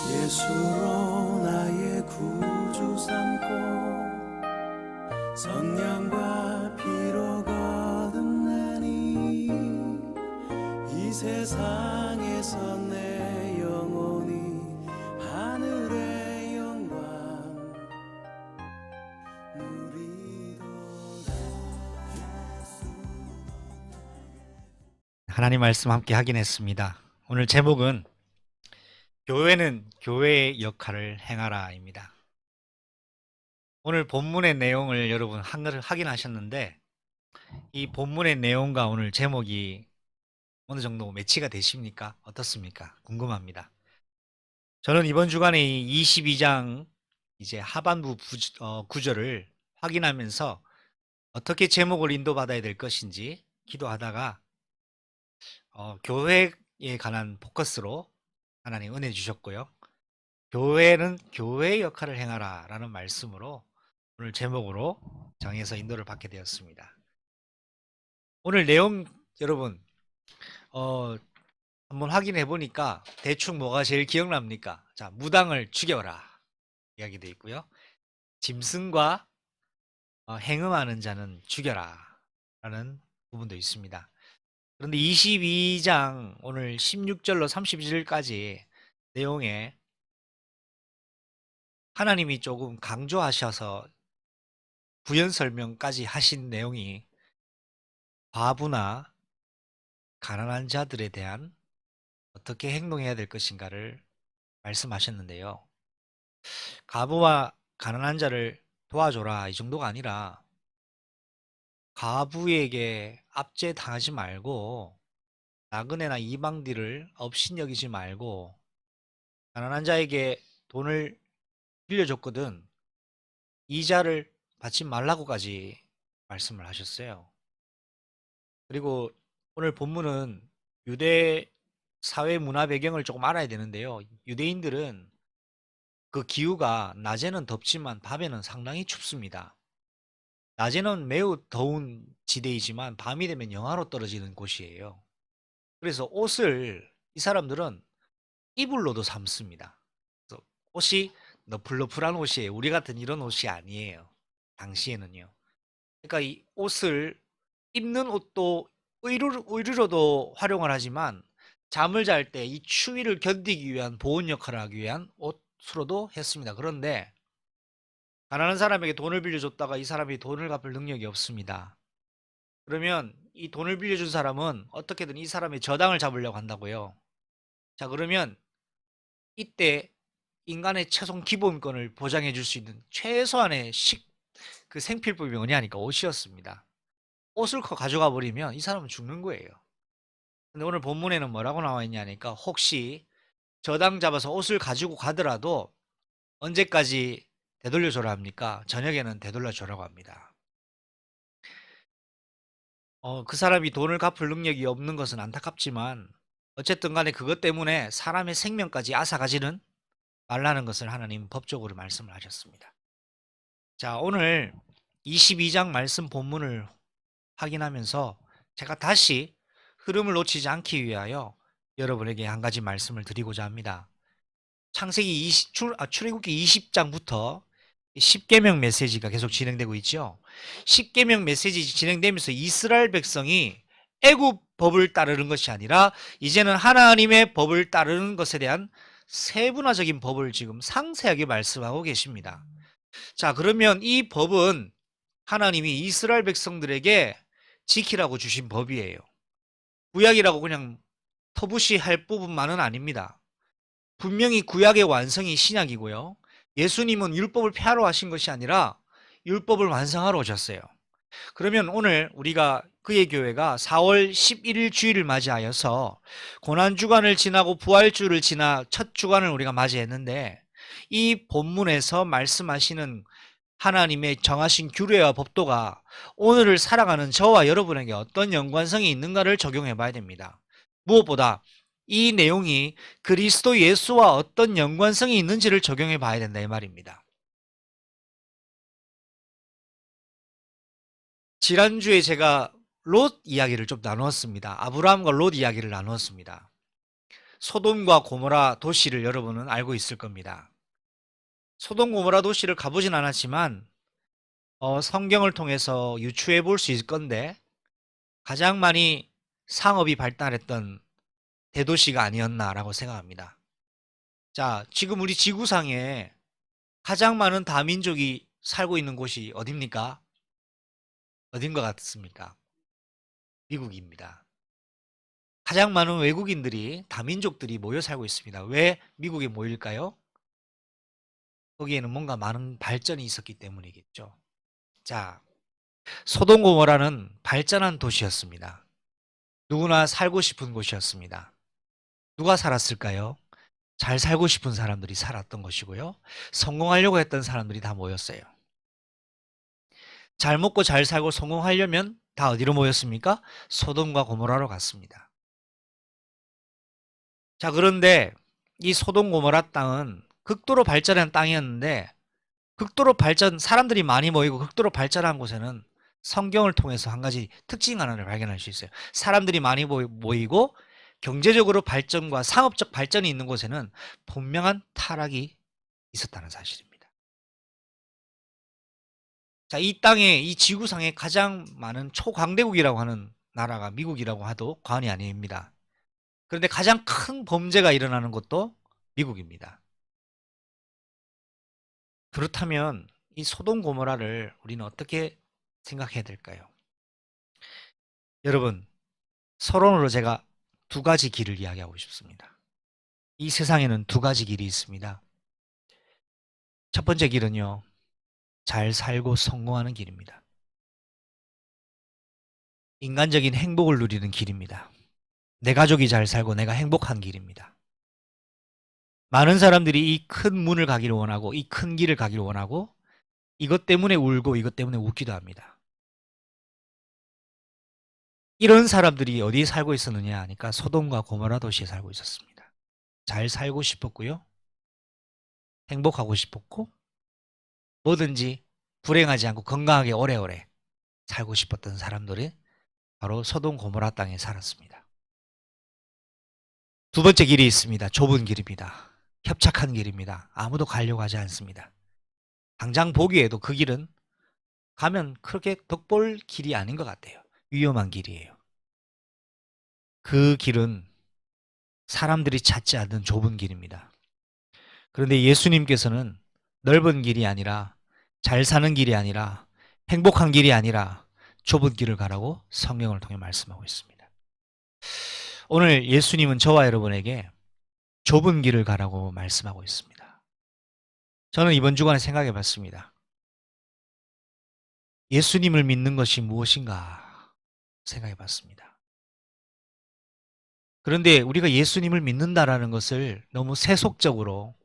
예수로 나의 구주 삼고 성령과 피로 거듭나니 이 세상에서 내 영혼이 하늘의 영광 누리도다. 하나님 말씀 함께 확인했습니다. 오늘 제목은 교회는 교회의 역할을 행하라입니다. 오늘 본문의 내용을 여러분 확인하셨는데 이 본문의 내용과 오늘 제목이 어느 정도 매치가 되십니까? 어떻습니까? 궁금합니다. 저는 이번 주간에 이 22장 이제 하반부 구절을 확인하면서 어떻게 제목을 인도받아야 될 것인지 기도하다가 교회에 관한 포커스로 하나님 은혜 주셨고요. 교회는 교회의 역할을 행하라 라는 말씀으로 오늘 제목으로 정해서 인도를 받게 되었습니다. 오늘 내용 여러분 한번 확인해 보니까 대충 뭐가 제일 기억납니까? 자, 무당을 죽여라 이야기 되어 있고요. 짐승과 행음하는 자는 죽여라 라는 부분도 있습니다. 그런데 22장 오늘 16절로 31절까지 내용에 하나님이 조금 강조하셔서 부연 설명까지 하신 내용이 과부나 가난한 자들에 대한 어떻게 행동해야 될 것인가를 말씀하셨는데요. 과부와 가난한 자를 도와줘라 이 정도가 아니라 과부에게 압제당하지 말고 나그네나 이방디를 업신여기지 말고 가난한 자에게 돈을 빌려줬거든 이자를 받지 말라고까지 말씀을 하셨어요. 그리고 오늘 본문은 유대 사회 문화 배경을 조금 알아야 되는데요. 유대인들은 그 기후가 낮에는 덥지만 밤에는 상당히 춥습니다. 낮에는 매우 더운 지대이지만 밤이 되면 영하로 떨어지는 곳이에요. 그래서 옷을 이 사람들은 이불로도 삼습니다. 그래서 옷이 너플너플한 옷이에요. 우리 같은 이런 옷이 아니에요. 당시에는요. 그러니까 이 옷을 입는 옷도 의류로도 활용을 하지만 잠을 잘 때 이 추위를 견디기 위한 보온 역할을 하기 위한 옷으로도 했습니다. 그런데 가난한 사람에게 돈을 빌려줬다가 이 사람이 돈을 갚을 능력이 없습니다. 그러면 이 돈을 빌려준 사람은 어떻게든 이 사람의 저당을 잡으려고 한다고요. 자, 그러면 이때 인간의 최소 기본권을 보장해 줄 수 있는 최소한의 그 생필품이 뭐냐니까 옷이었습니다. 옷을 가져가 버리면 이 사람은 죽는 거예요. 근데 오늘 본문에는 뭐라고 나와 있냐니까 혹시 저당 잡아서 옷을 가지고 가더라도 언제까지 되돌려줘라 합니까? 저녁에는 되돌려줘라고 합니다. 그 사람이 돈을 갚을 능력이 없는 것은 안타깝지만 어쨌든 간에 그것 때문에 사람의 생명까지 앗아가지는 말라는 것을 하나님 법적으로 말씀을 하셨습니다. 자, 오늘 22장 말씀 본문을 확인하면서 제가 다시 흐름을 놓치지 않기 위하여 여러분에게 한 가지 말씀을 드리고자 합니다. 출애굽기 20장부터 10계명 메시지가 계속 진행되고 있죠. 10계명 메시지 진행되면서 이스라엘 백성이 애굽 법을 따르는 것이 아니라 이제는 하나님의 법을 따르는 것에 대한 세분화적인 법을 지금 상세하게 말씀하고 계십니다. 자, 그러면 이 법은 하나님이 이스라엘 백성들에게 지키라고 주신 법이에요. 구약이라고 그냥 터부시할 부분만은 아닙니다. 분명히 구약의 완성이 신약이고요. 예수님은 율법을 폐하러 하신 것이 아니라 율법을 완성하러 오셨어요. 그러면 오늘 우리가 그의 교회가 4월 11일 주일을 맞이하여서 고난주간을 지나고 부활주를 지나 첫 주간을 우리가 맞이했는데 이 본문에서 말씀하시는 하나님의 정하신 규례와 법도가 오늘을 살아가는 저와 여러분에게 어떤 연관성이 있는가를 적용해 봐야 됩니다. 무엇보다 이 내용이 그리스도 예수와 어떤 연관성이 있는지를 적용해 봐야 된다 이 말입니다. 지난주에 제가 롯 이야기를 좀 나누었습니다. 아브라함과 롯 이야기를 나누었습니다. 소돔과 고모라 도시를 여러분은 알고 있을 겁니다. 소돔 고모라 도시를 가보진 않았지만 성경을 통해서 유추해 볼 수 있을 건데 가장 많이 상업이 발달했던 대도시가 아니었나라고 생각합니다. 자, 지금 우리 지구상에 가장 많은 다민족이 살고 있는 곳이 어딥니까? 어딘 것 같습니까? 미국입니다. 가장 많은 외국인들이, 다민족들이 모여 살고 있습니다. 왜 미국에 모일까요? 거기에는 뭔가 많은 발전이 있었기 때문이겠죠. 자, 소돔 고모라는 발전한 도시였습니다. 누구나 살고 싶은 곳이었습니다. 누가 살았을까요? 잘 살고 싶은 사람들이 살았던 것이고요. 성공하려고 했던 사람들이 다 모였어요. 잘 먹고 잘 살고 성공하려면 다 어디로 모였습니까? 소돔과 고모라로 갔습니다. 자, 그런데 이 소돔 고모라 땅은 극도로 발전한 땅이었는데 사람들이 많이 모이고 극도로 발전한 곳에는 성경을 통해서 한 가지 특징 하나를 발견할 수 있어요. 사람들이 많이 모이고 경제적으로 발전과 상업적 발전이 있는 곳에는 분명한 타락이 있었다는 사실입니다. 자, 이 땅에, 이 지구상에 가장 많은 초강대국이라고 하는 나라가 미국이라고 해도 과언이 아닙니다. 그런데 가장 큰 범죄가 일어나는 곳도 미국입니다. 그렇다면 이 소돔 고모라를 우리는 어떻게 생각해야 될까요? 여러분, 서론으로 제가 두 가지 길을 이야기하고 싶습니다. 이 세상에는 두 가지 길이 있습니다. 첫 번째 길은요, 잘 살고 성공하는 길입니다. 인간적인 행복을 누리는 길입니다. 내 가족이 잘 살고 내가 행복한 길입니다. 많은 사람들이 이 큰 문을 가기를 원하고 이 큰 길을 가기를 원하고 이것 때문에 울고 이것 때문에 웃기도 합니다. 이런 사람들이 어디에 살고 있었느냐 하니까 소돔과 고모라 도시에 살고 있었습니다. 잘 살고 싶었고요. 행복하고 싶었고 뭐든지 불행하지 않고 건강하게 오래오래 살고 싶었던 사람들이 바로 소돔 고모라 땅에 살았습니다. 두 번째 길이 있습니다. 좁은 길입니다. 협착한 길입니다. 아무도 가려고 하지 않습니다. 당장 보기에도 그 길은 가면 그렇게 덕볼 길이 아닌 것 같아요. 위험한 길이에요. 그 길은 사람들이 찾지 않는 좁은 길입니다. 그런데 예수님께서는 넓은 길이 아니라 잘 사는 길이 아니라 행복한 길이 아니라 좁은 길을 가라고 성경을 통해 말씀하고 있습니다. 오늘 예수님은 저와 여러분에게 좁은 길을 가라고 말씀하고 있습니다. 저는 이번 주간에 생각해 봤습니다. 예수님을 믿는 것이 무엇인가 생각해 봤습니다. 그런데 우리가 예수님을 믿는다라는 것을 너무 세속적으로,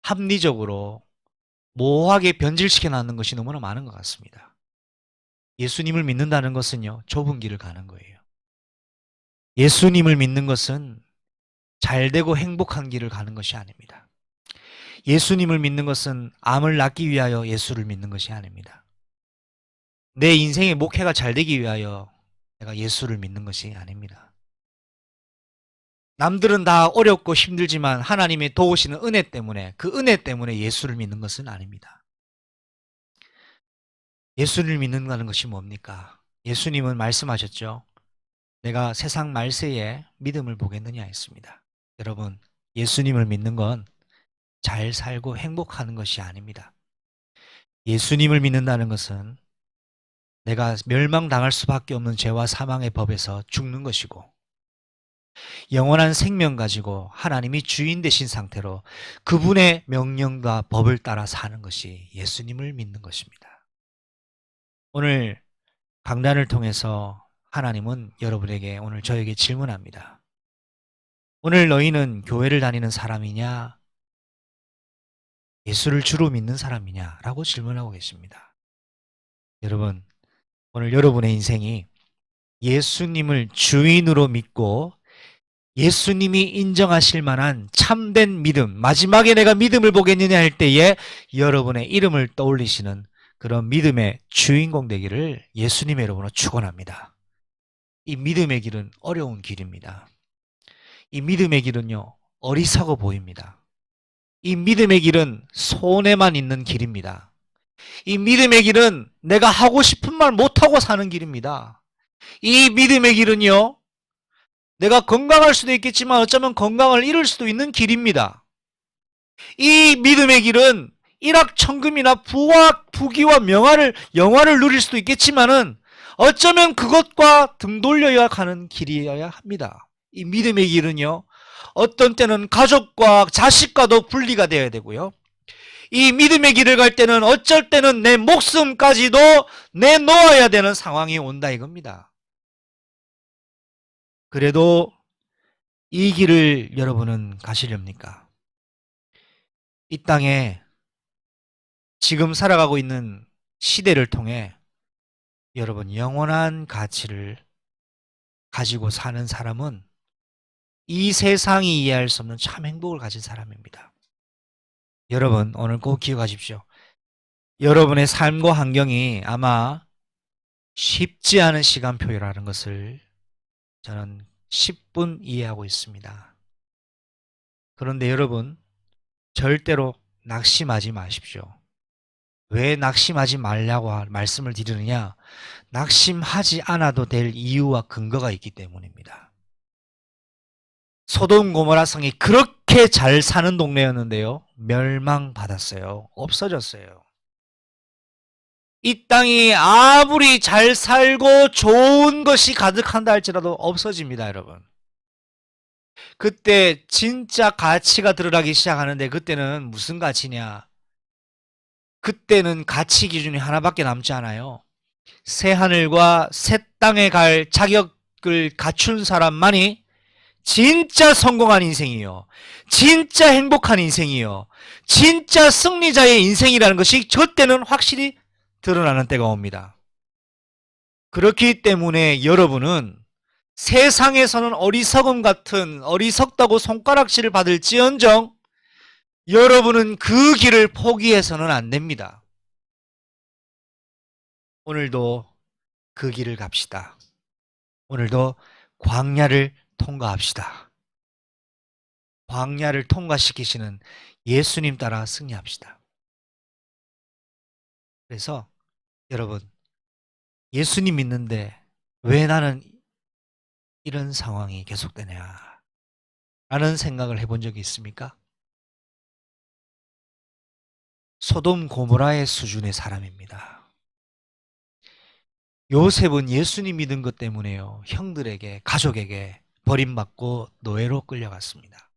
합리적으로, 모호하게 변질시켜 놨는 것이 너무나 많은 것 같습니다. 예수님을 믿는다는 것은요, 좁은 길을 가는 거예요. 예수님을 믿는 것은 잘되고 행복한 길을 가는 것이 아닙니다. 예수님을 믿는 것은 암을 낫기 위하여 예수를 믿는 것이 아닙니다. 내 인생의 목회가 잘 되기 위하여 내가 예수를 믿는 것이 아닙니다. 남들은 다 어렵고 힘들지만 하나님의 도우시는 은혜 때문에, 그 은혜 때문에 예수를 믿는 것은 아닙니다. 예수를 믿는다는 것이 뭡니까? 예수님은 말씀하셨죠. 내가 세상 말세에 믿음을 보겠느냐 했습니다. 여러분, 예수님을 믿는 건 잘 살고 행복하는 것이 아닙니다. 예수님을 믿는다는 것은 내가 멸망당할 수밖에 없는 죄와 사망의 법에서 죽는 것이고 영원한 생명 가지고 하나님이 주인 되신 상태로 그분의 명령과 법을 따라 사는 것이 예수님을 믿는 것입니다. 오늘 강단을 통해서 하나님은 여러분에게 오늘 저에게 질문합니다. 오늘 너희는 교회를 다니는 사람이냐? 예수를 주로 믿는 사람이냐? 라고 질문하고 계십니다. 여러분, 오늘 여러분의 인생이 예수님을 주인으로 믿고 예수님이 인정하실 만한 참된 믿음, 마지막에 내가 믿음을 보겠느냐 할 때에 여러분의 이름을 떠올리시는 그런 믿음의 주인공 되기를 예수님의 이름으로 축원합니다. 이 믿음의 길은 어려운 길입니다. 이 믿음의 길은요, 어리석어 보입니다. 이 믿음의 길은 손해만 있는 길입니다. 이 믿음의 길은 내가 하고 싶은 말 못하고 사는 길입니다. 이 믿음의 길은요, 내가 건강할 수도 있겠지만 어쩌면 건강을 잃을 수도 있는 길입니다. 이 믿음의 길은 일확천금이나 부와 부귀와 영화를 누릴 수도 있겠지만은 어쩌면 그것과 등 돌려야 가는 길이어야 합니다. 이 믿음의 길은요, 어떤 때는 가족과 자식과도 분리가 되어야 되고요. 이 믿음의 길을 갈 때는 어쩔 때는 내 목숨까지도 내놓아야 되는 상황이 온다 이겁니다. 그래도 이 길을 여러분은 가시렵니까? 이 땅에 지금 살아가고 있는 시대를 통해 여러분 영원한 가치를 가지고 사는 사람은 이 세상이 이해할 수 없는 참 행복을 가진 사람입니다. 여러분 오늘 꼭 기억하십시오. 여러분의 삶과 환경이 아마 쉽지 않은 시간표라는 것을 저는 10분 이해하고 있습니다. 그런데 여러분 절대로 낙심하지 마십시오. 왜 낙심하지 말라고 말씀을 드리느냐? 낙심하지 않아도 될 이유와 근거가 있기 때문입니다. 소돔 고모라 성이 그렇게 잘 사는 동네였는데요, 멸망받았어요. 없어졌어요. 이 땅이 아무리 잘 살고 좋은 것이 가득한다 할지라도 없어집니다, 여러분. 그때 진짜 가치가 드러나기 시작하는데 그때는 무슨 가치냐? 그때는 가치 기준이 하나밖에 남지 않아요. 새 하늘과 새 땅에 갈 자격을 갖춘 사람만이 진짜 성공한 인생이요, 진짜 행복한 인생이요, 진짜 승리자의 인생이라는 것이 그때는 확실히 드러나는 때가 옵니다. 그렇기 때문에 여러분은 세상에서는 어리석음 같은 어리석다고 손가락질을 받을지언정 여러분은 그 길을 포기해서는 안 됩니다. 오늘도 그 길을 갑시다. 오늘도 광야를 통과합시다. 광야를 통과시키시는 예수님 따라 승리합시다. 그래서 여러분, 예수님 믿는데 왜 나는 이런 상황이 계속되냐 라는 생각을 해본 적이 있습니까? 소돔 고모라의 수준의 사람입니다. 요셉은 예수님 믿은 것 때문에요, 형들에게, 가족에게 버림받고 노예로 끌려갔습니다.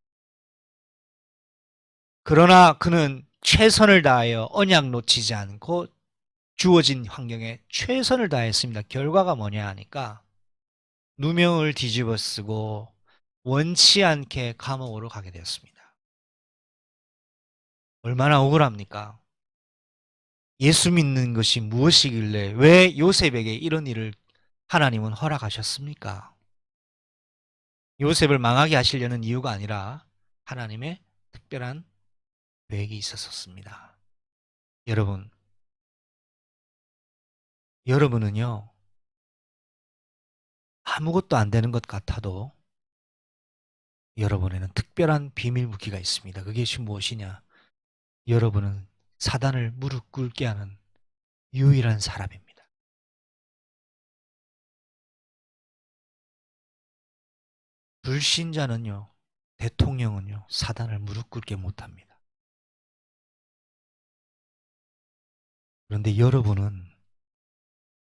그러나 그는 최선을 다하여 언약 놓치지 않고 주어진 환경에 최선을 다했습니다. 결과가 뭐냐 하니까 누명을 뒤집어 쓰고 원치 않게 감옥으로 가게 되었습니다. 얼마나 억울합니까? 예수 믿는 것이 무엇이길래 왜 요셉에게 이런 일을 하나님은 허락하셨습니까? 요셉을 망하게 하시려는 이유가 아니라 하나님의 특별한 계획이 있었습니다. 여러분은요, 아무것도 안 되는 것 같아도 여러분에는 특별한 비밀 무기가 있습니다. 그게 무엇이냐? 여러분은 사단을 무릎 꿇게 하는 유일한 사람입니다. 불신자는요, 대통령은요, 사단을 무릎 꿇게 못합니다. 그런데 여러분은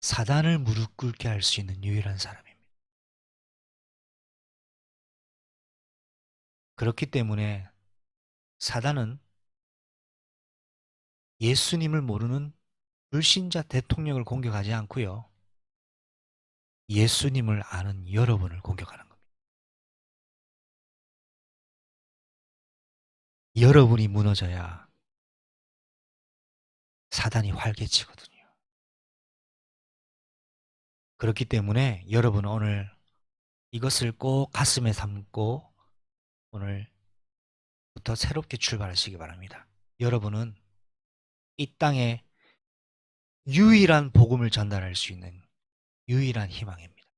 사단을 무릎 꿇게 할 수 있는 유일한 사람입니다. 그렇기 때문에 사단은 예수님을 모르는 불신자 대통령을 공격하지 않고요, 예수님을 아는 여러분을 공격하는 겁니다. 여러분이 무너져야 사단이 활개치거든요. 그렇기 때문에 여러분은 오늘 이것을 꼭 가슴에 담고 오늘부터 새롭게 출발하시기 바랍니다. 여러분은 이 땅에 유일한 복음을 전달할 수 있는 유일한 희망입니다.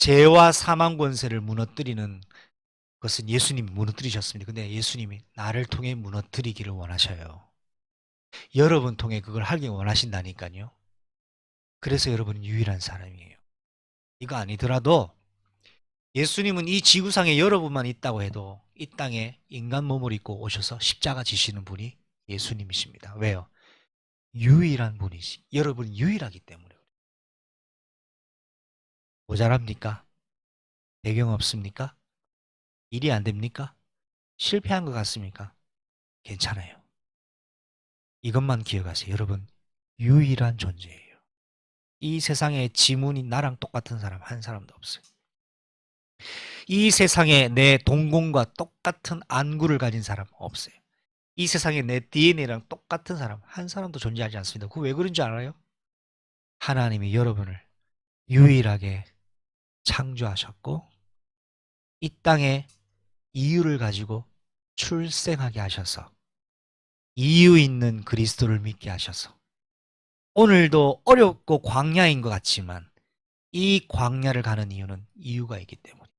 죄와 사망 권세를 무너뜨리는 것은 예수님이 무너뜨리셨습니다. 근데 예수님이 나를 통해 무너뜨리기를 원하셔요. 여러분 통해 그걸 하길 원하신다니까요. 그래서 여러분은 유일한 사람이에요. 이거 아니더라도 예수님은 이 지구상에 여러분만 있다고 해도 이 땅에 인간 몸을 입고 오셔서 십자가 지시는 분이 예수님이십니다. 왜요? 유일한 분이시. 여러분은 유일하기 때문에. 모자랍니까? 배경 없습니까? 일이 안 됩니까? 실패한 것 같습니까? 괜찮아요. 이것만 기억하세요. 여러분, 유일한 존재예요. 이 세상에 지문이 나랑 똑같은 사람 한 사람도 없어요. 이 세상에 내 동공과 똑같은 안구를 가진 사람 없어요. 이 세상에 내 DNA랑 똑같은 사람 한 사람도 존재하지 않습니다. 그거 왜 그런지 알아요? 하나님이 여러분을 유일하게 창조하셨고 이 땅에 이유를 가지고 출생하게 하셔서 이유 있는 그리스도를 믿게 하셔서 오늘도 어렵고 광야인 것 같지만 이 광야를 가는 이유는 이유가 있기 때문에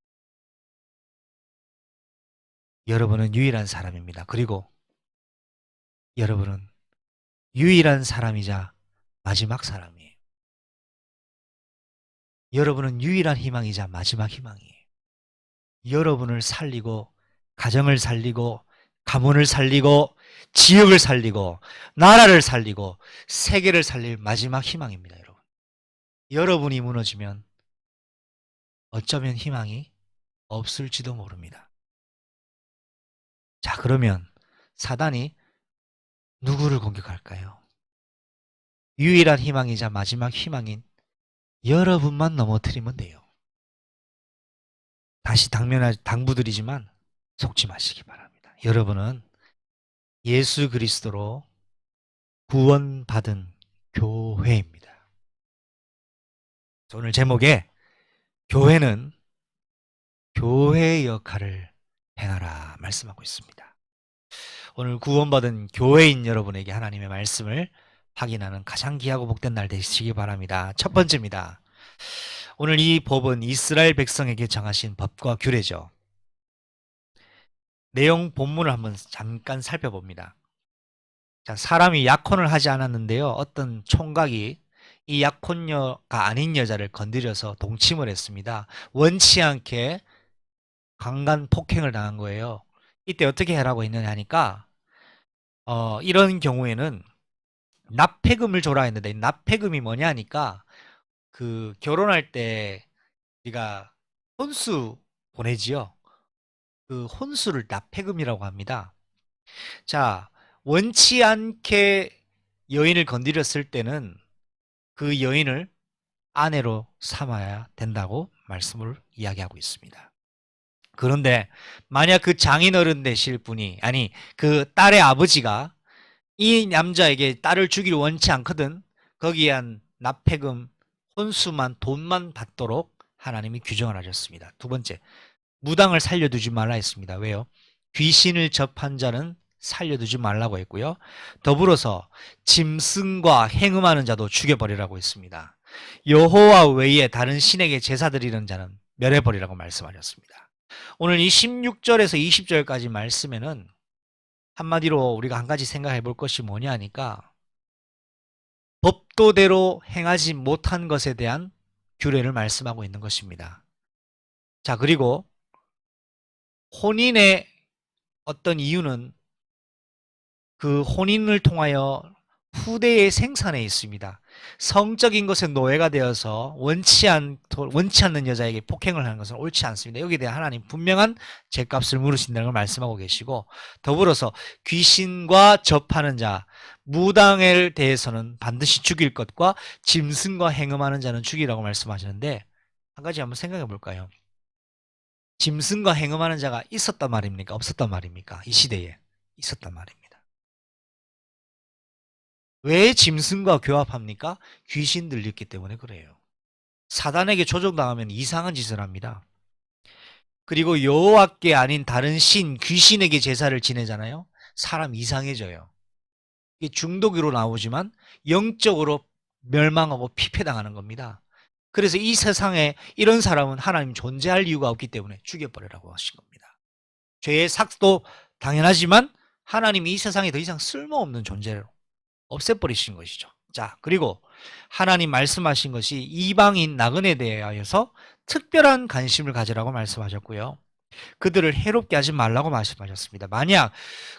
여러분은 유일한 사람입니다. 그리고 여러분은 유일한 사람이자 마지막 사람이에요. 여러분은 유일한 희망이자 마지막 희망이에요. 여러분을 살리고 가정을 살리고 가문을 살리고 지역을 살리고 나라를 살리고 세계를 살릴 마지막 희망입니다. 여러분. 여러분이 무너지면 어쩌면 희망이 없을지도 모릅니다. 자, 그러면 사단이 누구를 공격할까요? 유일한 희망이자 마지막 희망인 여러분만 넘어뜨리면 돼요. 다시 당부드리지만 속지 마시기 바랍니다. 여러분은 예수 그리스도로 구원받은 교회입니다. 오늘 제목에 교회는 교회의 역할을 행하라 말씀하고 있습니다. 오늘 구원받은 교회인 여러분에게 하나님의 말씀을 확인하는 가장 귀하고 복된 날 되시기 바랍니다. 첫 번째입니다. 오늘 이 법은 이스라엘 백성에게 정하신 법과 규례죠. 내용 본문을 한번 잠깐 살펴봅니다. 자, 사람이 약혼을 하지 않았는데요. 어떤 총각이 이 약혼녀가 아닌 여자를 건드려서 동침을 했습니다. 원치 않게 강간 폭행을 당한 거예요. 이때 어떻게 하라고 했느냐 하니까 이런 경우에는 납폐금을 줘라 했는데 납폐금이 뭐냐 하니까 그 결혼할 때 우리가 혼수 보내지요. 그 혼수를 납폐금이라고 합니다. 자, 원치 않게 여인을 건드렸을 때는 그 여인을 아내로 삼아야 된다고 말씀을 이야기하고 있습니다. 그런데 만약 그 장인어른 되실 분이 아니 그 딸의 아버지가 이 남자에게 딸을 주기를 원치 않거든 거기에 한 납폐금 혼수만 돈만 받도록 하나님이 규정을 하셨습니다. 두 번째, 무당을 살려두지 말라 했습니다. 왜요? 귀신을 접한 자는 살려두지 말라고 했고요. 더불어서 짐승과 행음하는 자도 죽여버리라고 했습니다. 여호와 외에 다른 신에게 제사 드리는 자는 멸해버리라고 말씀하셨습니다. 오늘 이 16절에서 20절까지 말씀에는 한마디로 우리가 한 가지 생각해 볼 것이 뭐냐 하니까 법도대로 행하지 못한 것에 대한 규례를 말씀하고 있는 것입니다. 자, 그리고 혼인의 어떤 이유는 그 혼인을 통하여 후대의 생산에 있습니다. 성적인 것에 노예가 되어서 원치 않는 여자에게 폭행을 하는 것은 옳지 않습니다. 여기에 대한 하나님 분명한 죄값을 물으신다는 걸 말씀하고 계시고 더불어서 귀신과 접하는 자, 무당에 대해서는 반드시 죽일 것과 짐승과 행음하는 자는 죽이라고 말씀하시는데 한 가지 한번 생각해 볼까요? 짐승과 행음하는 자가 있었단 말입니까? 없었단 말입니까? 이 시대에 있었단 말입니다. 왜 짐승과 교합합니까? 귀신 들렸기 때문에 그래요. 사단에게 조종당하면 이상한 짓을 합니다. 그리고 여호와께 아닌 다른 신, 귀신에게 제사를 지내잖아요. 사람 이상해져요. 이게 중독으로 나오지만 영적으로 멸망하고 피폐당하는 겁니다. 그래서 이 세상에 이런 사람은 하나님 존재할 이유가 없기 때문에 죽여버리라고 하신 겁니다. 죄의 삭도 당연하지만 하나님이 이 세상에 더 이상 쓸모없는 존재로 없애버리신 것이죠. 자, 그리고 하나님 말씀하신 것이 이방인 나그네에 대하여서 특별한 관심을 가지라고 말씀하셨고요. 그들을 해롭게 하지 말라고 말씀하셨습니다. 만약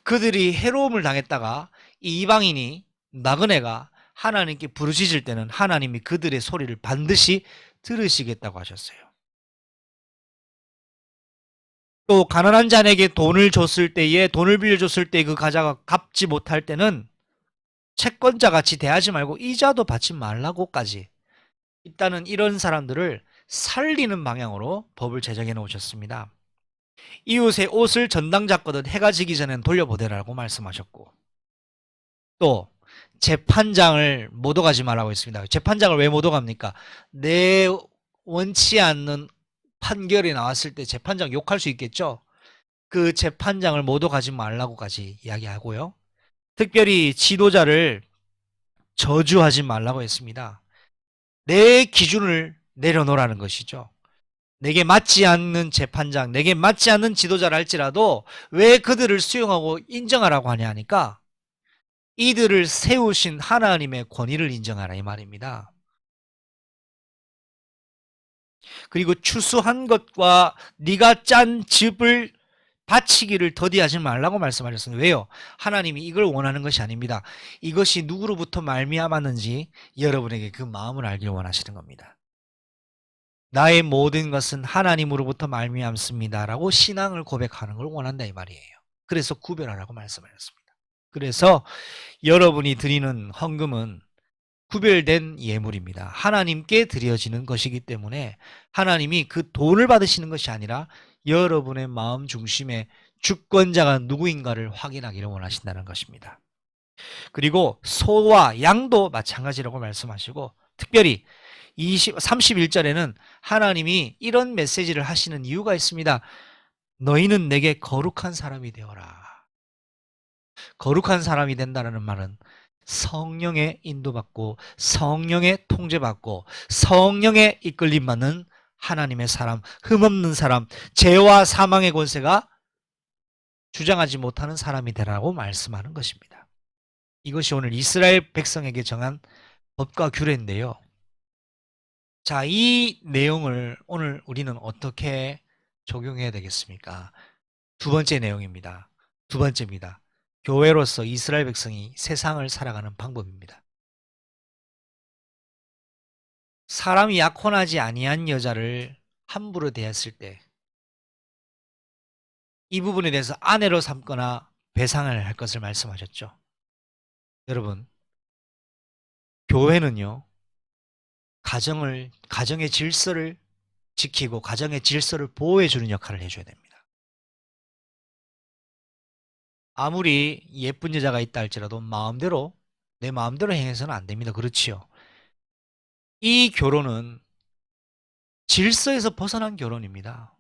그들이 해로움을 당했다가 이 이방인이 나그네가 하나님께 부르짖을 때는 하나님이 그들의 소리를 반드시 들으시겠다고 하셨어요. 또 가난한 자에게 돈을 줬을 때에 돈을 빌려줬을 때 그 가자가 갚지 못할 때는 채권자 같이 대하지 말고 이자도 받지 말라고까지 일단은 이런 사람들을 살리는 방향으로 법을 제정해 놓으셨습니다. 이웃의 옷을 전당 잡거든 해가 지기 전엔 돌려보내라고 말씀하셨고, 또 재판장을 못 오가지 말라고 했습니다. 재판장을 왜 못 오갑니까? 내 원치 않는 판결이 나왔을 때 재판장 욕할 수 있겠죠. 그 재판장을 못 오가지 말라고까지 이야기하고요. 특별히 지도자를 저주하지 말라고 했습니다. 내 기준을 내려놓으라는 것이죠. 내게 맞지 않는 재판장, 내게 맞지 않는 지도자를 할지라도 왜 그들을 수용하고 인정하라고 하냐 하니까 이들을 세우신 하나님의 권위를 인정하라 이 말입니다. 그리고 추수한 것과 네가 짠 즙을 바치기를 더디하지 말라고 말씀하셨습니다. 왜요? 하나님이 이걸 원하는 것이 아닙니다. 이것이 누구로부터 말미암았는지 여러분에게 그 마음을 알길 원하시는 겁니다. 나의 모든 것은 하나님으로부터 말미암습니다라고 신앙을 고백하는 걸 원한다 이 말이에요. 그래서 구별하라고 말씀하셨습니다. 그래서 여러분이 드리는 헌금은 구별된 예물입니다. 하나님께 드려지는 것이기 때문에 하나님이 그 돈을 받으시는 것이 아니라 여러분의 마음 중심에 주권자가 누구인가를 확인하기를 원하신다는 것입니다. 그리고 소와 양도 마찬가지라고 말씀하시고, 특별히 31절에는 하나님이 이런 메시지를 하시는 이유가 있습니다. 너희는 내게 거룩한 사람이 되어라. 거룩한 사람이 된다는 말은 성령의 인도받고 성령의 통제받고 성령의 이끌림받는 하나님의 사람, 흠없는 사람, 죄와 사망의 권세가 주장하지 못하는 사람이 되라고 말씀하는 것입니다. 이것이 오늘 이스라엘 백성에게 정한 법과 규례인데요. 자, 이 내용을 오늘 우리는 어떻게 적용해야 되겠습니까? 두 번째 내용입니다. 두 번째입니다. 교회로서 이스라엘 백성이 세상을 살아가는 방법입니다. 사람이 약혼하지 아니한 여자를 함부로 대했을 때 이 부분에 대해서 아내로 삼거나 배상을 할 것을 말씀하셨죠. 여러분, 교회는요, 가정의 질서를 지키고 가정의 질서를 보호해주는 역할을 해줘야 됩니다. 아무리 예쁜 여자가 있다 할지라도 내 마음대로 행해서는 안 됩니다. 그렇지요. 이 결혼은 질서에서 벗어난 결혼입니다.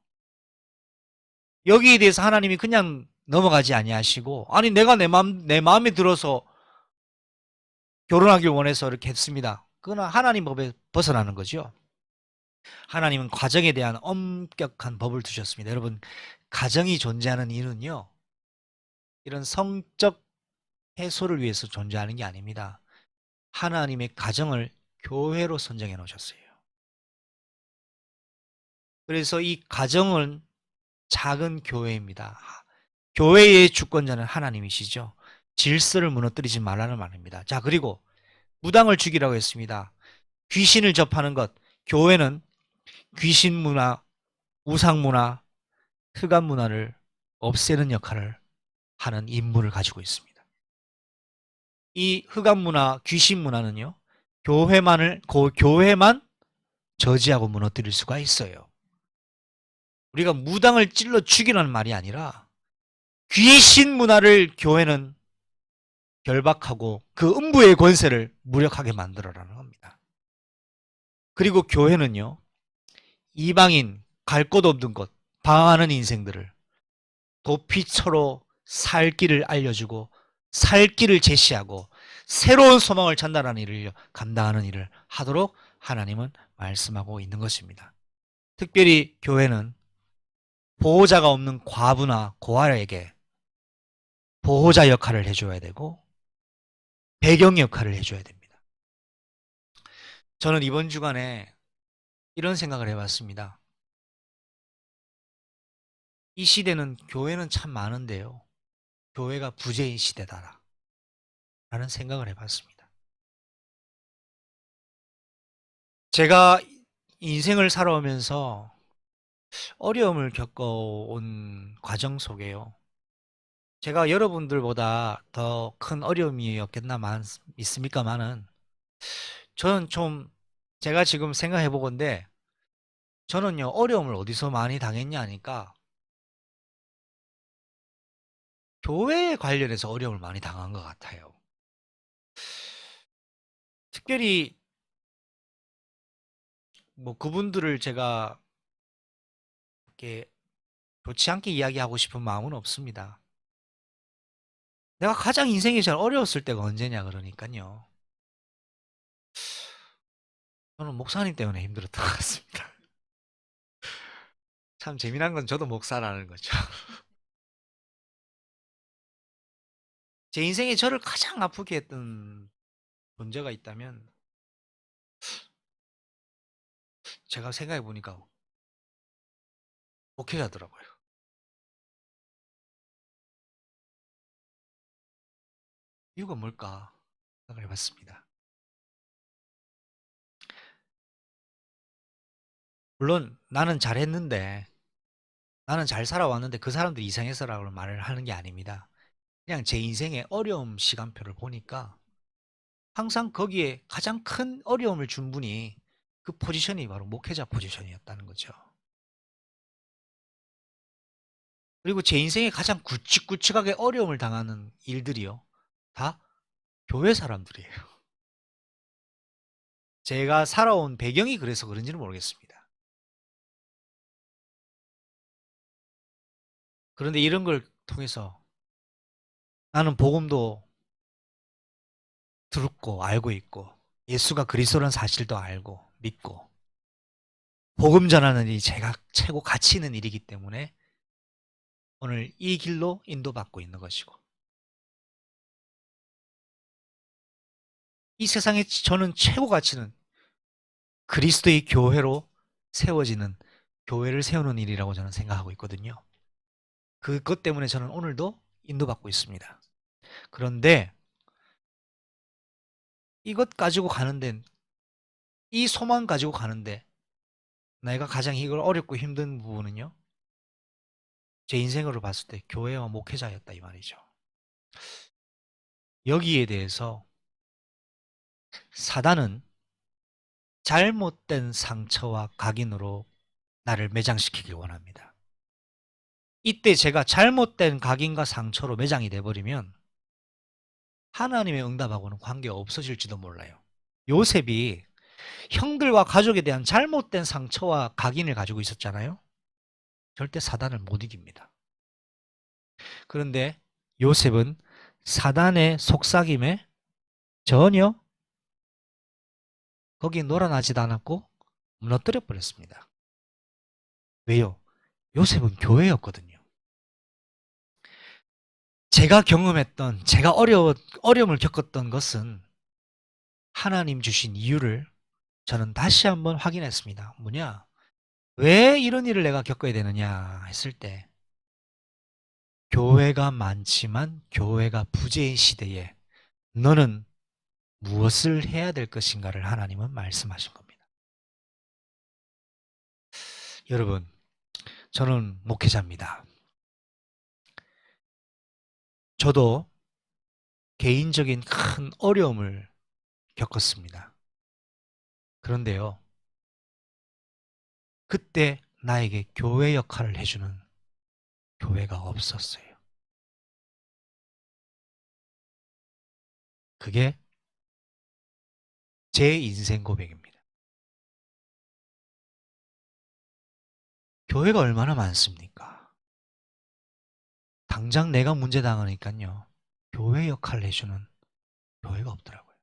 여기에 대해서 하나님이 그냥 넘어가지 아니하시고, 아니 내가 내 마음에 들어서 결혼하길 원해서 이렇게 했습니다. 그건 하나님 법에 벗어나는 거죠. 하나님은 가정에 대한 엄격한 법을 두셨습니다. 여러분, 가정이 존재하는 이유는요, 이런 성적 해소를 위해서 존재하는 게 아닙니다. 하나님의 가정을 교회로 선정해 놓으셨어요. 그래서 이 가정은 작은 교회입니다. 교회의 주권자는 하나님이시죠. 질서를 무너뜨리지 말라는 말입니다. 자, 그리고 무당을 죽이라고 했습니다. 귀신을 접하는 것, 교회는 귀신 문화, 우상 문화, 흑암 문화를 없애는 역할을 하는 임무를 가지고 있습니다. 이 흑암 문화, 귀신 문화는요, 교회만 저지하고 무너뜨릴 수가 있어요. 우리가 무당을 찔러 죽이라는 말이 아니라 귀신 문화를 교회는 결박하고 그 음부의 권세를 무력하게 만들어라는 겁니다. 그리고 교회는요, 이방인, 갈 곳 없는 곳, 방황하는 인생들을 도피처로 살 길을 알려주고 살 길을 제시하고 새로운 소망을 전달하는 일을 감당하는 일을 하도록 하나님은 말씀하고 있는 것입니다. 특별히 교회는 보호자가 없는 과부나 고아에게 보호자 역할을 해줘야 되고 배경 역할을 해줘야 됩니다. 저는 이번 주간에 이런 생각을 해봤습니다. 이 시대는 교회는 참 많은데요. 교회가 부재인 시대다 라는 생각을 해봤습니다. 제가 인생을 살아오면서 어려움을 겪어온 과정 속에요. 제가 여러분들보다 더 큰 어려움이었겠나 있습니까만은 저는 좀 제가 지금 생각해 보건데 저는요 어려움을 어디서 많이 당했냐 하니까 교회에 관련해서 어려움을 많이 당한 것 같아요. 특별히 뭐 그분들을 제가 이렇게 좋지 않게 이야기하고 싶은 마음은 없습니다. 내가 가장 인생이 제일 어려웠을 때가 언제냐 그러니까요. 저는 목사님 때문에 힘들었던 것 같습니다. 참 재미난 건 저도 목사라는 거죠. 제 인생에 저를 가장 아프게 했던 문제가 있다면 제가 생각해 보니까 목회자더라고요. 이유가 뭘까 생각을 해봤습니다. 물론 나는 잘했는데 나는 잘 살아왔는데 그 사람들이 이상해서라고 말을 하는 게 아닙니다. 그냥 제 인생의 어려움 시간표를 보니까 항상 거기에 가장 큰 어려움을 준 분이 그 포지션이 바로 목회자 포지션이었다는 거죠. 그리고 제 인생에 가장 굵직굵직하게 어려움을 당하는 일들이요. 다 교회 사람들이에요. 제가 살아온 배경이 그래서 그런지는 모르겠습니다. 그런데 이런 걸 통해서 나는 복음도 듣고 알고 있고 예수가 그리스도라는 사실도 알고 믿고 복음 전하는 일이 제가 최고 가치 있는 일이기 때문에 오늘 이 길로 인도받고 있는 것이고 이 세상에 저는 최고 가치는 그리스도의 교회로 세워지는 교회를 세우는 일이라고 저는 생각하고 있거든요. 그것 때문에 저는 오늘도 인도받고 있습니다. 그런데 이것 가지고 가는데 이 소망 가지고 가는데 내가 가장 이걸 어렵고 힘든 부분은요. 제 인생으로 봤을 때 교회와 목회자였다 이 말이죠. 여기에 대해서 사단은 잘못된 상처와 각인으로 나를 매장시키길 원합니다. 이때 제가 잘못된 각인과 상처로 매장이 돼버리면 하나님의 응답하고는 관계가 없어질지도 몰라요. 요셉이 형들과 가족에 대한 잘못된 상처와 각인을 가지고 있었잖아요. 절대 사단을 못 이깁니다. 그런데 요셉은 사단의 속삭임에 전혀 거기에 놀아나지도 않았고 무너뜨려 버렸습니다. 왜요? 요셉은 교회였거든요. 제가 경험했던, 제가 어려움을 겪었던 것은 하나님 주신 이유를 저는 다시 한번 확인했습니다. 뭐냐? 왜 이런 일을 내가 겪어야 되느냐 했을 때 교회가 많지만 교회가 부재인 시대에 너는 무엇을 해야 될 것인가를 하나님은 말씀하신 겁니다. 여러분, 저는 목회자입니다. 저도 개인적인 큰 어려움을 겪었습니다. 그런데요, 그때 나에게 교회 역할을 해주는 교회가 없었어요. 그게 제 인생 고백입니다. 교회가 얼마나 많습니까? 당장 내가 문제 당하니까요, 교회 역할을 해주는 교회가 없더라고요.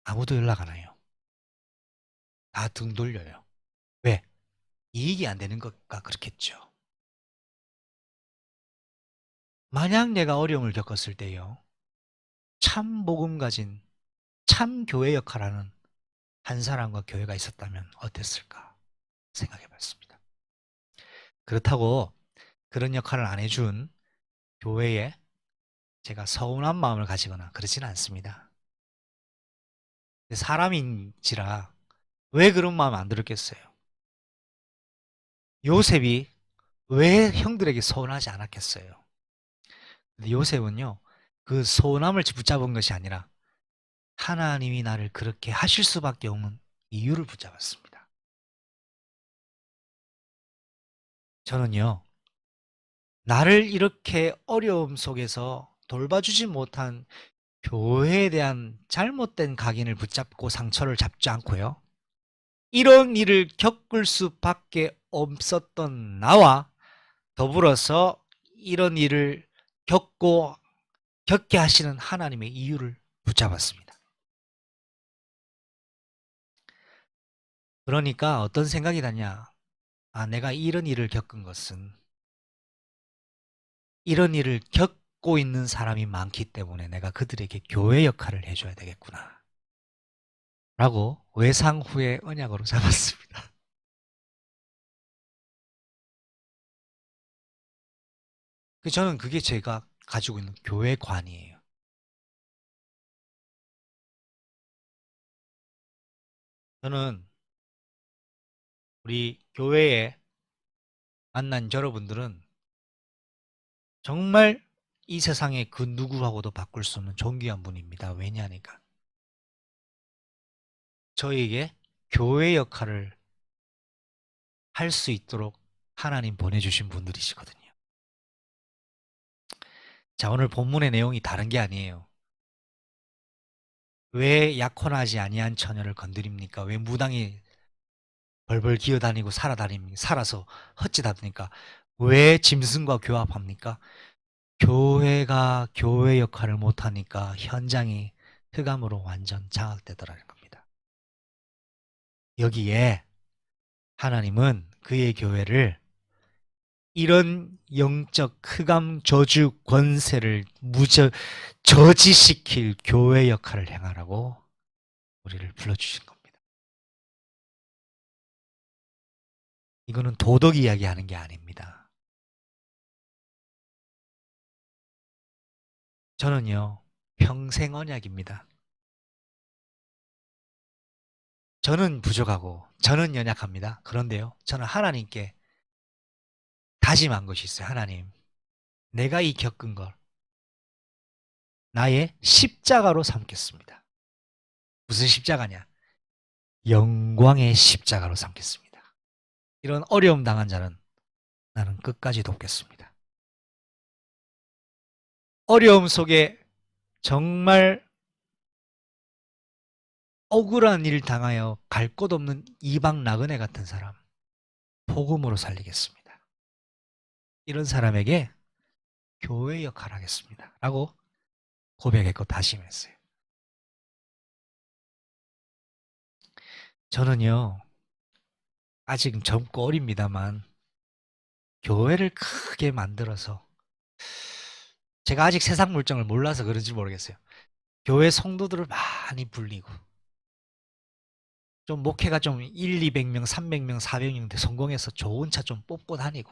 아무도 연락 안 해요. 다 등 돌려요. 왜? 이익이 안 되는 것과 그렇겠죠. 만약 내가 어려움을 겪었을 때요. 참 복음 가진 참 교회 역할하는 한 사람과 교회가 있었다면 어땠을까 생각해 봤습니다. 그렇다고 그런 역할을 안 해준 교회에 제가 서운한 마음을 가지거나 그러지는 않습니다. 사람인지라 왜 그런 마음 안 들었겠어요? 요셉이 왜 형들에게 서운하지 않았겠어요? 근데 요셉은요, 그 서운함을 붙잡은 것이 아니라 하나님이 나를 그렇게 하실 수밖에 없는 이유를 붙잡았습니다. 저는요, 나를 이렇게 어려움 속에서 돌봐주지 못한 교회에 대한 잘못된 각인을 붙잡고 상처를 잡지 않고요. 이런 일을 겪을 수밖에 없었던 나와 더불어서 이런 일을 겪게 하시는 하나님의 이유를 붙잡았습니다. 그러니까 어떤 생각이 나냐? 아, 내가 이런 일을 겪은 것은 이런 일을 겪고 있는 사람이 많기 때문에 내가 그들에게 교회 역할을 해줘야 되겠구나. 라고 외상 후에 언약으로 잡았습니다. 저는 그게 제가 가지고 있는 교회관이에요. 저는 우리 교회에 만난 여러분들은 정말 이 세상의 그 누구하고도 바꿀 수 없는 존귀한 분입니다. 왜냐하니까 저에게 교회 역할을 할 수 있도록 하나님 보내주신 분들이시거든요. 자, 오늘 본문의 내용이 다른 게 아니에요. 왜 약혼하지 아니한 처녀를 건드립니까? 왜 무당이 벌벌 기어다니고 살아서 헛짓합니까? 왜 짐승과 교합합니까? 교회가 교회 역할을 못하니까 현장이 흑암으로 완전 장악되더라는 겁니다. 여기에 하나님은 그의 교회를 이런 영적 흑암 저주 권세를 저지시킬 교회 역할을 행하라고 우리를 불러주신 겁니다. 이거는 도덕 이야기하는 게 아닙니다. 저는요, 평생 언약입니다. 저는 부족하고 저는 연약합니다. 그런데요, 저는 하나님께 다짐한 것이 있어요. 하나님, 내가 이 겪은 걸 나의 십자가로 삼겠습니다. 무슨 십자가냐? 영광의 십자가로 삼겠습니다. 이런 어려움 당한 자는 나는 끝까지 돕겠습니다. 어려움 속에 정말 억울한 일 당하여 갈 곳 없는 이방 나그네 같은 사람, 복음으로 살리겠습니다. 이런 사람에게 교회 역할 하겠습니다. 라고 고백했고 다짐했어요. 저는요, 아직 젊고 어립니다만, 교회를 크게 만들어서, 제가 아직 세상 물정을 몰라서 그런지 모르겠어요. 교회 성도들을 많이 불리고, 좀 목회가 좀 1, 200명, 300명, 400명 성공해서 좋은 차 좀 뽑고 다니고,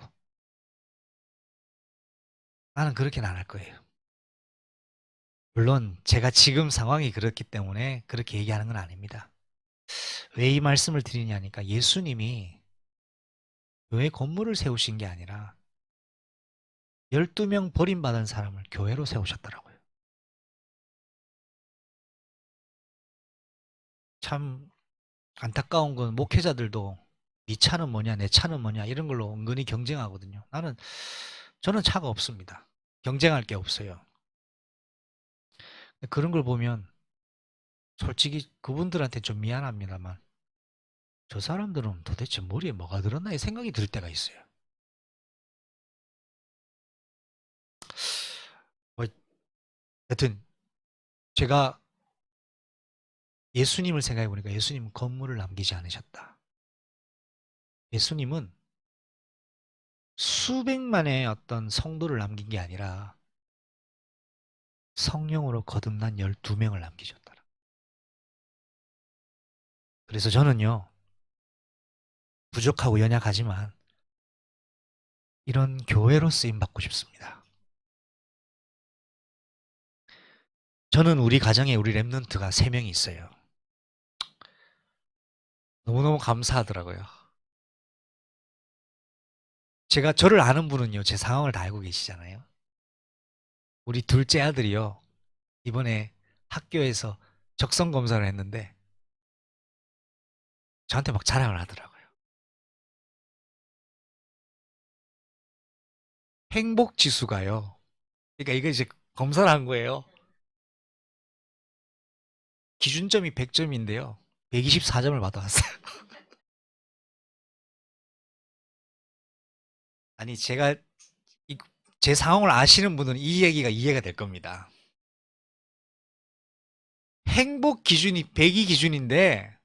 나는 그렇게는 안 할 거예요. 물론 제가 지금 상황이 그렇기 때문에 그렇게 얘기하는 건 아닙니다. 왜 이 말씀을 드리냐니까 예수님이 교회 건물을 세우신 게 아니라 12명 버림받은 사람을 교회로 세우셨더라고요. 참 안타까운 건 목회자들도 네 차는 뭐냐, 내 차는 뭐냐 이런 걸로 은근히 경쟁하거든요. 저는 차가 없습니다. 경쟁할 게 없어요. 그런 걸 보면 솔직히 그분들한테 좀 미안합니다만 저 사람들은 도대체 머리에 뭐가 들었나 이 생각이 들 때가 있어요. 뭐, 여튼 제가 예수님을 생각해 보니까 예수님은 건물을 남기지 않으셨다. 예수님은 수백만의 어떤 성도를 남긴 게 아니라 성령으로 거듭난 12명을 남기셨다. 그래서 저는요, 부족하고 연약하지만 이런 교회로 쓰임 받고 싶습니다. 저는 우리 가정에 우리 랩런트가 3명이 있어요. 너무너무 감사하더라고요. 제가 저를 아는 분은요, 제 상황을 다 알고 계시잖아요. 우리 둘째 아들이요, 이번에 학교에서 적성 검사를 했는데 저한테 막 자랑을 하더라고요. 행복 지수가요. 그러니까 이거 이제 검사를 한 거예요. 기준점이 100점인데요. 124점을 받아왔어요. 아니, 제가 제 상황을 아시는 분은 이 얘기가 이해가 될 겁니다. 행복 기준이 100이 기준인데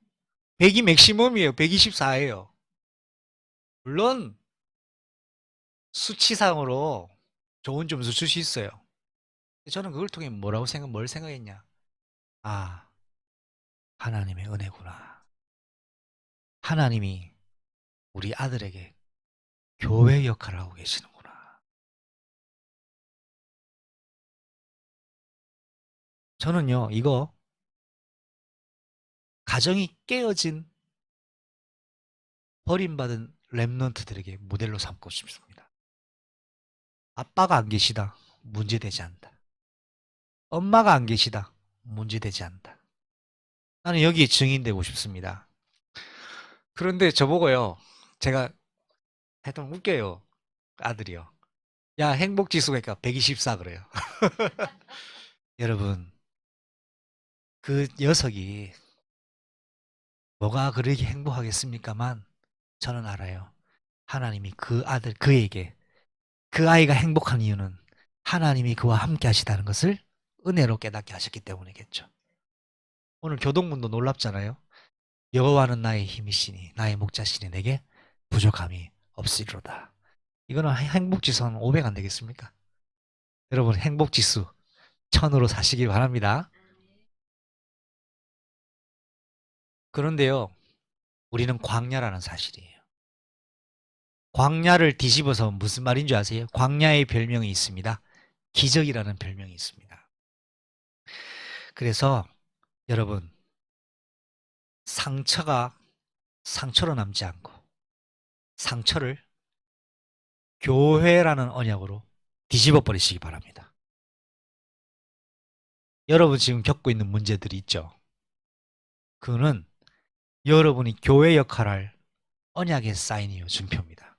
100이 맥시멈이에요. 124예요. 물론 수치상으로 좋은 점수 줄 수 있어요. 저는 그걸 통해 뭘 생각했냐? 아, 하나님의 은혜구나. 하나님이 우리 아들에게 교회 역할을 하고 계시는구나. 저는요, 이거 가정이 깨어진 버림받은 랩런트들에게 모델로 삼고 싶습니다. 아빠가 안 계시다. 문제되지 않다. 엄마가 안 계시다. 문제되지 않다. 나는 여기에 증인되고 싶습니다. 그런데 저보고요, 제가 하여튼 웃겨요. 아들이요. 야, 행복지수가 124 그래요. 여러분, 그 녀석이 뭐가 그렇게 행복하겠습니까만 저는 알아요. 하나님이 그 아들, 그에게 그 아이가 행복한 이유는 하나님이 그와 함께 하시다는 것을 은혜로 깨닫게 하셨기 때문이겠죠. 오늘 교동문도 놀랍잖아요. 여호와는 나의 힘이시니 나의 목자시니 내게 부족함이 없으리로다. 이거는 행복지수 한 500 안 되겠습니까? 여러분 행복지수 1000으로 사시길 바랍니다. 그런데요, 우리는 광야라는 사실이에요. 광야를 뒤집어서 무슨 말인 줄 아세요? 광야의 별명이 있습니다. 기적이라는 별명이 있습니다. 그래서 여러분, 상처가 상처로 남지 않고 상처를 교회라는 언약으로 뒤집어 버리시기 바랍니다. 여러분 지금 겪고 있는 문제들이 있죠. 그거는 여러분이 교회 역할을 할 언약의 사인이요, 증표입니다.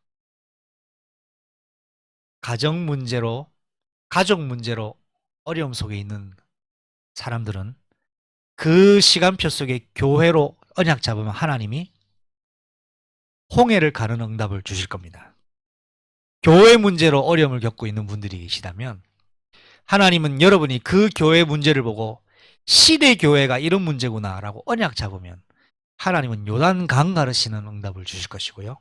가족 문제로 어려움 속에 있는 사람들은 그 시간표 속에 교회로 언약 잡으면 하나님이 홍해를 가는 응답을 주실 겁니다. 교회 문제로 어려움을 겪고 있는 분들이 계시다면 하나님은 여러분이 그 교회 문제를 보고 시대 교회가 이런 문제구나라고 언약 잡으면 하나님은 요단강 가르시는 응답을 주실 것이고요.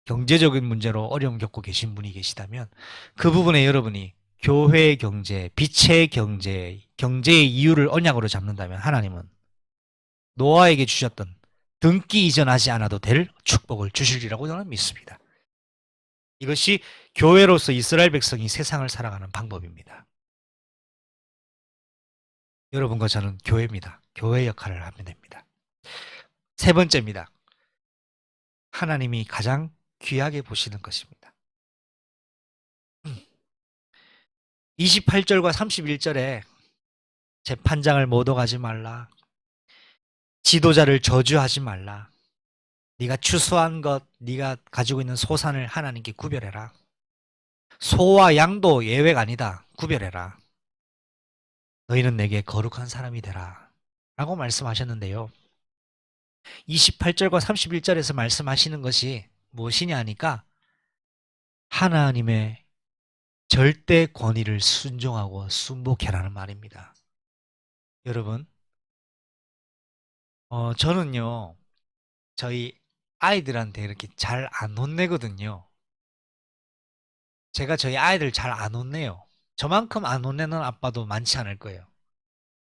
경제적인 문제로 어려움 겪고 계신 분이 계시다면 그 부분에 여러분이 교회 경제, 빛의 경제, 경제의 이유를 언약으로 잡는다면 하나님은 노아에게 주셨던 등기 이전하지 않아도 될 축복을 주시리라고 저는 믿습니다. 이것이 교회로서 이스라엘 백성이 세상을 살아가는 방법입니다. 여러분과 저는 교회입니다. 교회 역할을 하면 됩니다. 세 번째입니다. 하나님이 가장 귀하게 보시는 것입니다. 28절과 31절에 재판장을 모독하지 말라. 지도자를 저주하지 말라. 네가 추수한 것, 네가 가지고 있는 소산을 하나님께 구별해라. 소와 양도 예외가 아니다. 구별해라. 너희는 내게 거룩한 사람이 되라. 라고 말씀하셨는데요. 28절과 31절에서 말씀하시는 것이 무엇이냐 하니까 하나님의 절대 권위를 순종하고 순복해라는 말입니다. 여러분, 저는요, 저희 아이들한테 이렇게 잘 안 혼내거든요. 제가 저희 아이들 잘 안 혼내요. 저만큼 안 혼내는 아빠도 많지 않을 거예요.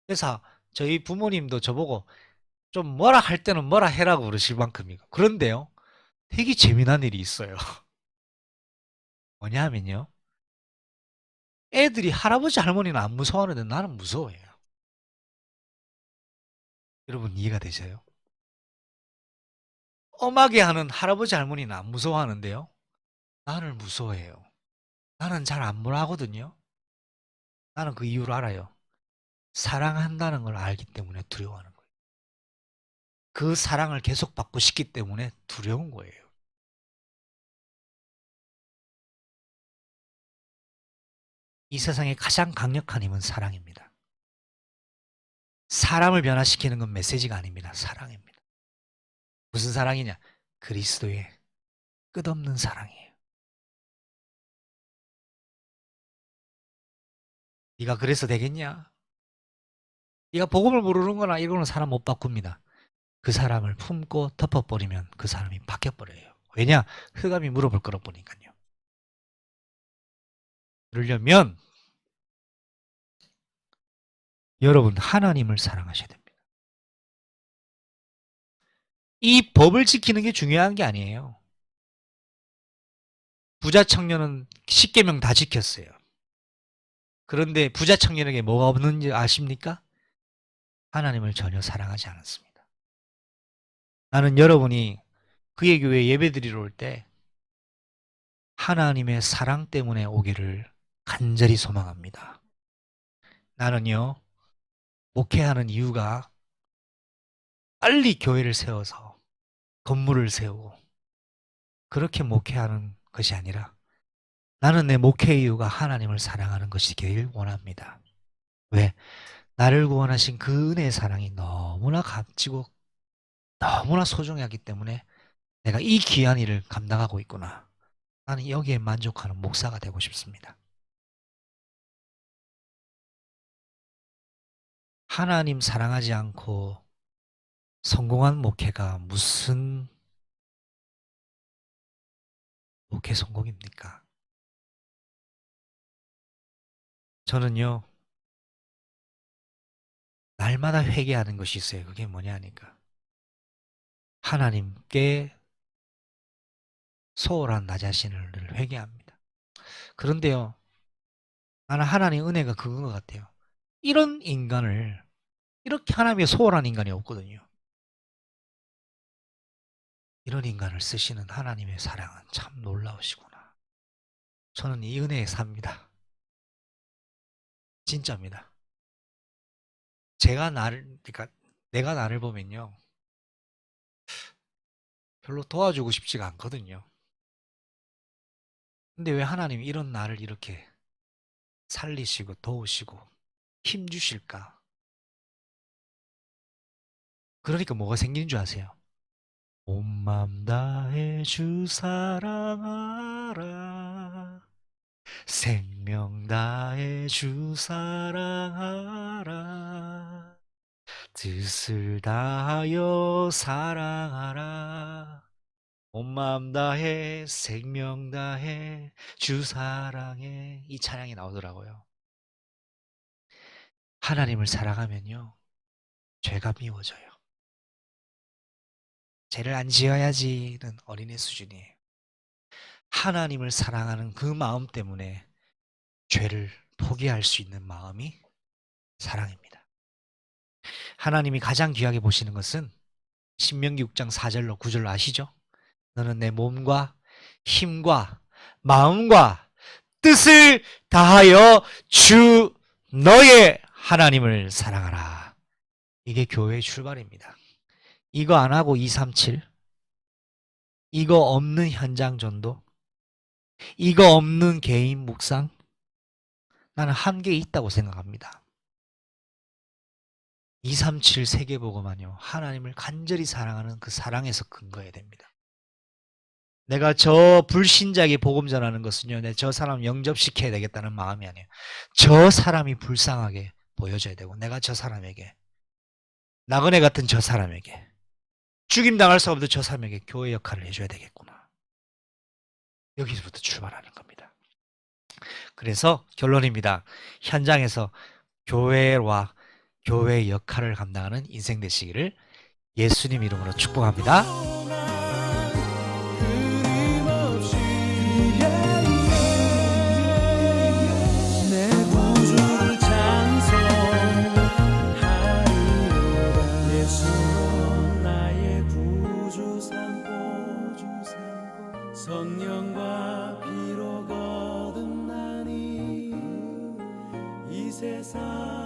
그래서 저희 부모님도 저보고 좀 뭐라 할 때는 뭐라 해라고 그러실 만큼이고. 그런데요, 되게 재미난 일이 있어요. 뭐냐면요, 애들이 할아버지 할머니는 안 무서워하는데 나는 무서워해요. 여러분 이해가 되세요? 엄하게 하는 할아버지 할머니는 안 무서워하는데요, 나를 무서워해요. 나는 잘 안 뭐라 하거든요. 나는 그 이유를 알아요. 사랑한다는 걸 알기 때문에 두려워하는 거예요. 그 사랑을 계속 받고 싶기 때문에 두려운 거예요. 이 세상에 가장 강력한 힘은 사랑입니다. 사람을 변화시키는 건 메시지가 아닙니다. 사랑입니다. 무슨 사랑이냐? 그리스도의 끝없는 사랑이에요. 네가 그래서 되겠냐? 네가 복음을 모르는 거나 이거는 사람 못 바꿉니다. 그 사람을 품고 덮어버리면 그 사람이 바뀌어버려요. 왜냐? 흑암이 물어볼 거라 보니까요. 그러려면 여러분 하나님을 사랑하셔야 됩니다. 이 법을 지키는 게 중요한 게 아니에요. 부자 청년은 10계명 다 지켰어요. 그런데 부자 청년에게 뭐가 없는지 아십니까? 하나님을 전혀 사랑하지 않았습니다. 나는 여러분이 그의 교회 예배드리러 올 때 하나님의 사랑 때문에 오기를 간절히 소망합니다. 나는요, 목회하는 이유가 빨리 교회를 세워서 건물을 세우고 그렇게 목회하는 것이 아니라 나는 내 목회 이유가 하나님을 사랑하는 것이길 원합니다. 왜? 나를 구원하신 그 은혜의 사랑이 너무나 값지고 너무나 소중하기 때문에 내가 이 귀한 일을 감당하고 있구나. 나는 여기에 만족하는 목사가 되고 싶습니다. 하나님 사랑하지 않고 성공한 목회가 무슨 목회 성공입니까? 저는요, 날마다 회개하는 것이 있어요. 그게 뭐냐 하니까 하나님께 소홀한 나 자신을 회개합니다. 그런데요, 나는 하나님의 은혜가 그건 것 같아요. 이런 인간을, 이렇게 하나님의 소홀한 인간이 없거든요. 이런 인간을 쓰시는 하나님의 사랑은 참 놀라우시구나. 저는 이 은혜에 삽니다. 진짜입니다. 그러니까 내가 나를 보면요, 별로 도와주고 싶지가 않거든요. 근데 왜 하나님이 이런 나를 이렇게 살리시고 도우시고 힘 주실까? 그러니까 뭐가 생기는 줄 아세요? 온 맘 다해 주 사랑하라, 생명 다해 주 사랑하라, 뜻을 다하여 사랑하라, 온 마음 다해 생명 다해 주 사랑해. 이 찬양이 나오더라고요. 하나님을 사랑하면요, 죄가 미워져요. 죄를 안 지어야지는 어린애 수준이에요. 하나님을 사랑하는 그 마음 때문에 죄를 포기할 수 있는 마음이 사랑입니다. 하나님이 가장 귀하게 보시는 것은 신명기 6장 4절로 9절로 아시죠? 너는 내 몸과 힘과 마음과 뜻을 다하여 주 너의 하나님을 사랑하라. 이게 교회의 출발입니다. 이거 안 하고 237, 이거 없는 현장 전도, 이거 없는 개인 묵상, 나는 한계 있다고 생각합니다. 237 세계보고만요, 하나님을 간절히 사랑하는 그 사랑에서 근거해야 됩니다. 내가 저 불신자에게 복음 전하는 것은요, 저 사람 영접시켜야 되겠다는 마음이 아니에요. 저 사람이 불쌍하게 보여줘야 되고, 내가 저 사람에게 나그네 같은 저 사람에게, 죽임당할 수 없는 저 사람에게 교회 역할을 해줘야 되겠구나. 여기서부터 출발하는 겁니다. 그래서 결론입니다. 현장에서 교회와 교회의 역할을 감당하는 인생 되시기를 예수님 이름으로 축복합니다. 끊임없이 내 구주를 찬송하리로다. 예수 나의 구주 삼고 성령과 피로 거듭나니 이 세상